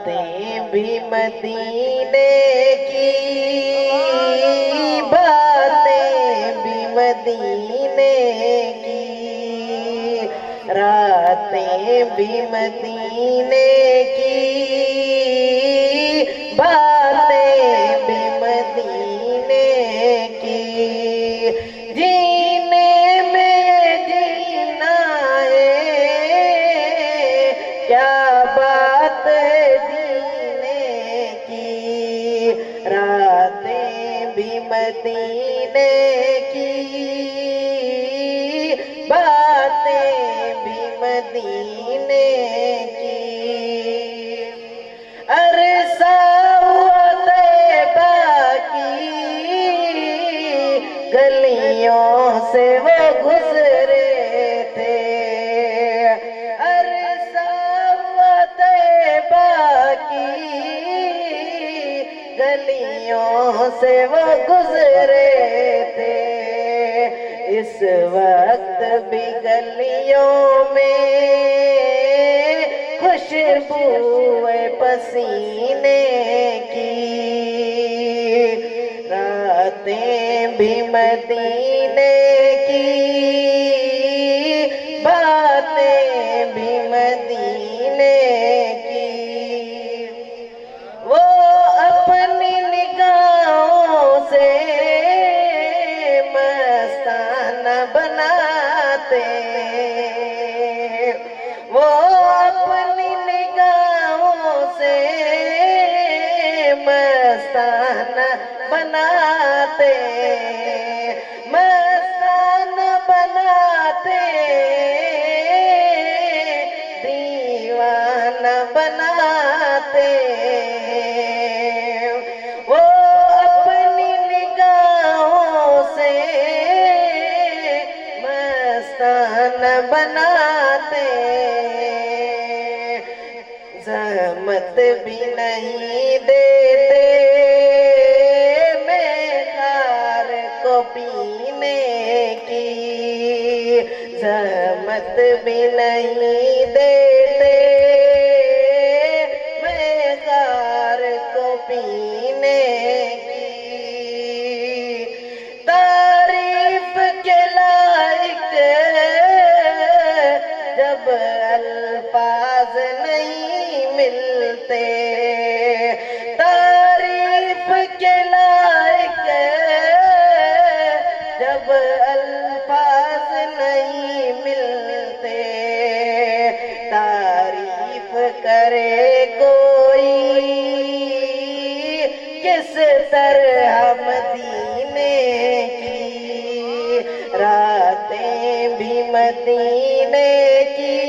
راتیں بھی مدینے کی، باتیں بھی مدینے کی، راتیں بھی مدینے کی، باتیں بھی مدینے کی، جینے میں جینا ہے، کیا بات ہے جینے کی، راتیں بھی مدینے کی، باتیں بھی مدینے کی، عرصہ ہوا طیبہ کی گلیوں سے وہ گزرے تھے، عرصہ ہوا طیبہ کی گلیوں سے وہ گزرے تھے، اس وقت بھی گلیوں میں خوشبو ہے پسینے کی، راتیں بھی مدینے کی، باتیں بھی مدینے کی، وہ اپنی نگاہوں سے مستانہ بناتے، وہ اپنی نگاہوں سے مستانہ بناتے، مستانہ بناتے، دیوانہ بناتے، وہ اپنی نگاہوں سے مستانہ بناتے، زحمت بھی نہیں دیتے میخار کو پینے کی، زحمت بھی نہیں دیتے میخار کو پینے کی، تعریف کے لائق جب الفاظ نہیں ملتے، تعریف کے لائق جب الفاظ نہیں ملتے، تعریف کرے کوئی کس طرح مدینے کی، راتیں بھی مدینے کی،